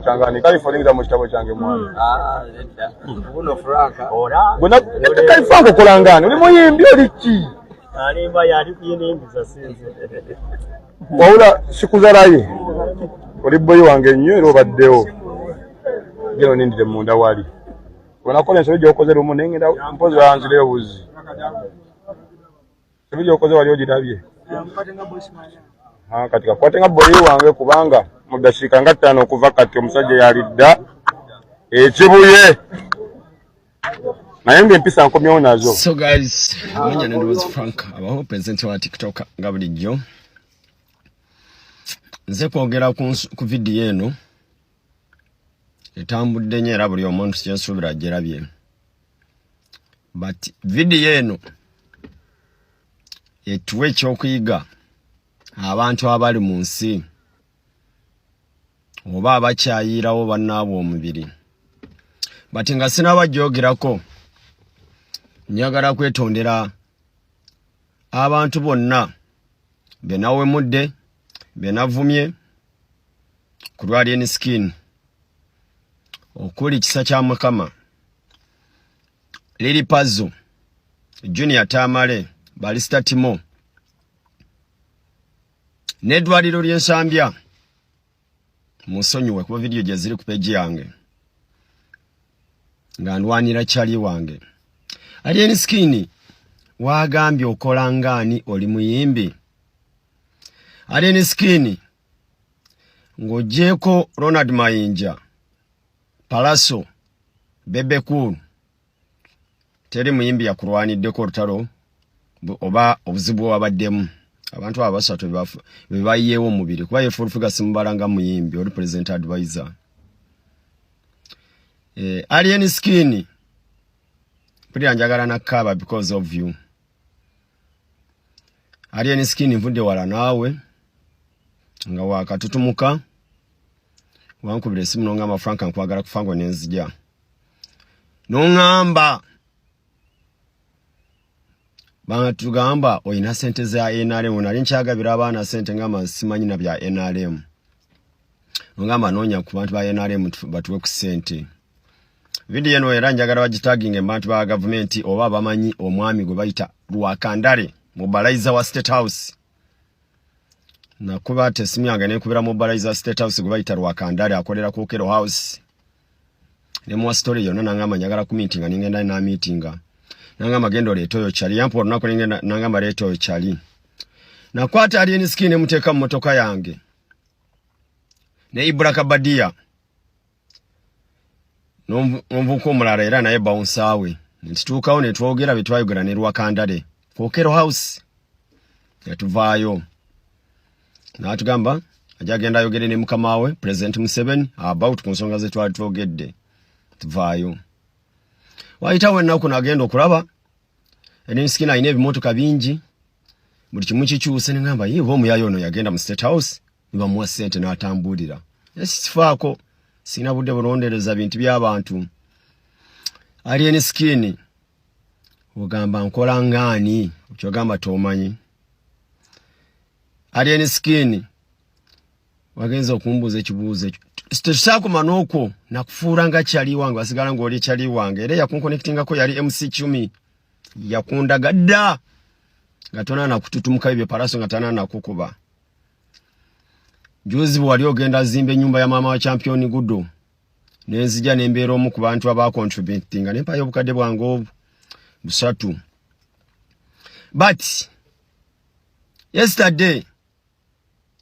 Changani California mustabo change mwana. Uno Franka. Gona California kolangana. Uli muyimbi oliki. Alimba yali kuyimbi za sinze. Wawula sikuzalaye. Oli boyi wange nnyo era obaddeo. Gero nindire munda wali. Wanakola nsobi gyokoze lumu nengenda mpozi wanzireyo buzi. Sobi gyokoze wali ogirabye. Katika kwatenga boyi wange kubanga mudashika nga 5 okuva kati omusajja yalidda ekibuye. Naye empisa nkomyewo nazo. So guys, mwenye nendo was Frank abaho present wa TikTok nga bulijjo. Nze kwogera ku video eno etambudde nnyo era buli omuntu kyensuubira agirabye. But video eno etuwe ekyokuyiga abantu abali mu nsi oba abakyayirawo bannaabwe omubiri. But nga sinabajjogerako njagala kwetondera abantu bonna benawemudde benavumye ku Radiant Skin okuli kisa kya Mukama Lily Pazzo Junior Tamale Balista Timo n'eddwaliro ly'Ensambya musonyiwe kuba video gye ziri ku page yange nga ndwanira kyali wange. Radiant Skin wagambye okola ngani oli muyimbi. Radiant Skin ng'ogyeko Ronald Mayinja Palaso Bebe Cool teri muyimbi yakulwaniddeko olutalo oba obuzibu wabaddemu. Abantu abasatu bebayiyeewo omubiri kuba yefulufuga simubalanga muyimbi oli president advisor. Radiant Skin pulira njagala nakkaaba because of you. Radiant Skin nvudde wala naawe nga wakatutumuka wankubira esimu nongamba Franka nkwagala kufango nenzija nongamba batugamba oyina sente za NRM nali nkyagabira abaana sente ngamba simanyi na bya NRM nongamba nonya ku bantu ba NRM batuwe ku sente. Video eno era njagala bagitagging abantu ba government oba bamanyi omwami gwe bayita Lwakandale Mobilizer wa State House. Na kuba tesimu yange nekubira Mobilizer State House gwe bayita Lwakandale akolera ku Kero House. Ne mu story yonna nangamba njagala ku meeting ningenda na meeting. Nangamba gendo leetoyo chali yampo nako ningenda nangamba leetoyo chali. Na kwata Radiant Skin muteka mmotoka yange. Ne Ibra Kabadia. Nomvuko mulala era naye bounsawe. Ntituukawo ne twogera bitwayogera ne Lwakandale. Ku Kero House. Yatuvaayo. Natugamba ajagenda yogere ne mukama we President Museveni about ku nsonga ze twali twogedde. Tuvaayo. Wayitawo ennaku nagenda okulaba Radiant Skin ayina ebimotoka bingi buli kimu kikyuse ne ngamba ye omuyayo ono yagenda mu State House nibamuwa ssente n'atambulira. Sifaako sina budde bulondereza bintu by'abantu. Radiant Skin ogamba nkola ngani kyogamba tomanyi. Radiant Skin wagenza okumbuza ekibuuzo sitosako manoko nakufuura nga kyali wange wasigala ng'oli kyali wange era yakunkonectingako yali MC Chumi yakundagadda nga tona nakututumuka ebyo Palaso nga tana nakukuba. Juzi bwali ogenda zimba ennyumba ya mama wa Champion Gudo nenzija nembeera omu ku bantu abacontributinga nempayo obukadde bwange obu busatu. But yesterday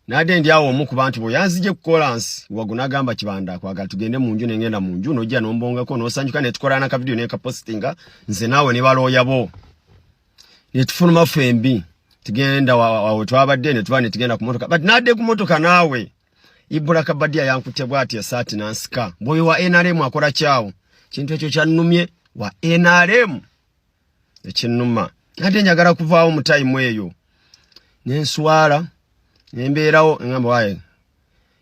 nade ndiawo omu ku bantu bo yanzije ku Collins wagunagamba kibanda kwagala tugende mu nju nengenda mu nju nojja nombongako nosanjuka ne tukolana ka video ne ka postinga nze nawe ne baloya bo ne tufuluma fembi tugenda wawe twabadde ne tubane tugenda ku motoka. But nade ku motoka nawe Ibra Kabadia yankute bwati ya sati nansika boyo wa NRM akola kyawo kintu ekyo kyannumye wa NRM ekinnuma nade njagala kuvaawo mu time eyo nenswala nembeerawo ngamba wae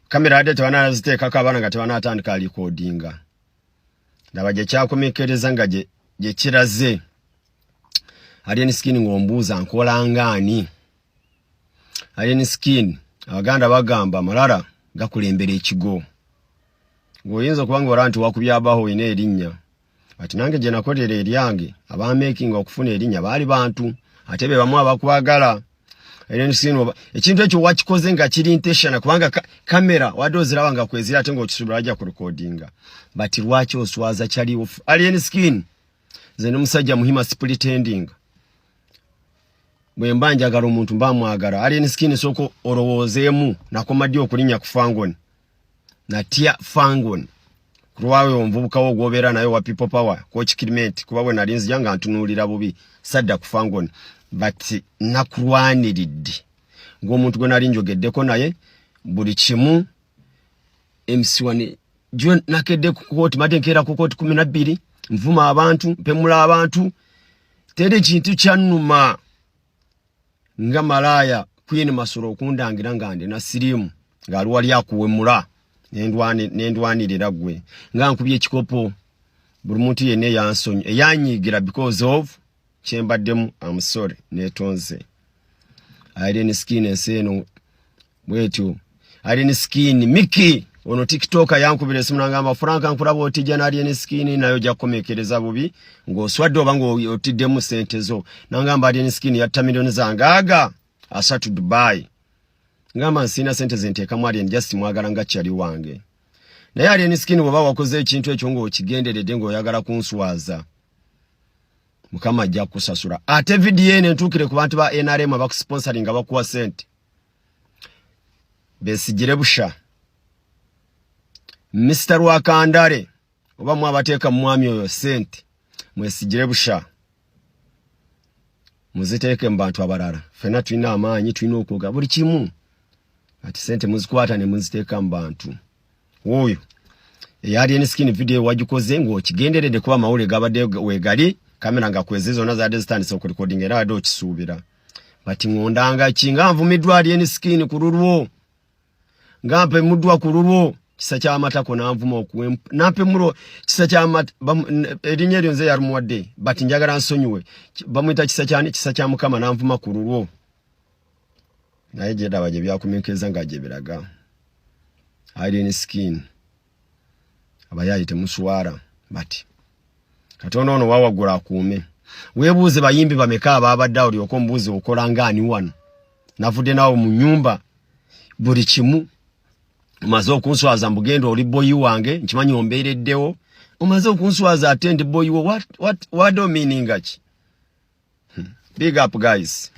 kamera ade twana ziteeka kabana nga twana atandika recordinga ndaba je kyakomekereza nga je kiraze. Radiant Skin ngombuuza nkola ngani. Radiant Skin abaganda bagamba malala gakulembera ekigo ngoyinza kubanga oranti wakubyabaho ine erinnya ati nange je nakolera eryange aba making okufuna erinnya bali bantu atebe bamwe abakwagala eren sino ekintu ekyo wakikoze nga kiri intention kubanga kamera wadozira banga kwezira ate ngo kisubira ajja ku recordinga but lwaki oswaza chali of alien skin zeno musajja muhima split ending bwe mbanja agala omuntu mbamwagala alien skin soko orowozeemu nakomadi okulinya ku Fangoni na tia Fangoni kulwawe omvubuka wo gobera nayo wa people power coach Kirimenti kuba bwe nalinzi janga ntunulira bubi sadda ku Fangoni but nakulwaniridde ng'omuntu gwe nali njogeddeko naye buli kimu MC1 John nakedde ku court matenkera ku court 12 mvuma abantu pemula abantu tede kintu kyannuma nga malaya Queen Masoro okundangira ngande na sirimu ngaluwali akuwemula nendwanirira gwe nga nkubye ekikopo buli muntu yene yansonyi eyanyigira because of chembaddemu I'm sorry netonze alien skin eseno bwetyo alien skin Miki ono TikToker yankubire simu nangamba Frank ankulaba otijja na alien skin nayo jakomekereza bubi ng'oswadde oba ng'otiddemu sente zo nangamba alien skin yatta milioni zangaga asatu Dubai ngamba nsina sente zenteeka mu alien just mwagala nga kyali wange naye alien skin bw'oba wakoze ekintu ekyo ng'okigenderedde ng'oyagala kunswaza mukama ajja kusasula ate video ene ntukire ku bantu ba NRM abakusponsoring abakuwa sente Besigire busha Mr. Rwakandare oba mwabateeka mwami oyo sente mwesigire busha muziteeke mbantu abalala fena tulina amaanyi tulina okuga buli kimu ati sente muzikwata ne muziteeka mbantu oyo alien skin video wagikoze ng'okigenderedde kuba mawule gabadde wegali kamera nga kweze zona za distance oku recording era ado kisubira bati ngondanga kinga nvumiddwa alien skin kululwo ngampe mudwa kululwo kisa kya matako na nvuma okuwe nampe mulo kisa kya erinnya lyonze ya rumwadde bati njagala nsonyiwe bamwita kisa kya mukama na nvuma kululwo naye je dabaje byakumekeza nga je biraga alien skin abayayite muswara bati katono ono wawagula akuume webuuze bayimbi bameka ababadde oli okombuuze okola ngani wano navudde nawo mu nyumba buli kimu omaze okunswaza mbugendo oli boyi wange nkimanyi ombeereddewo omaze okunswaza ate ndi boyi wo what do meaning ki big up guys.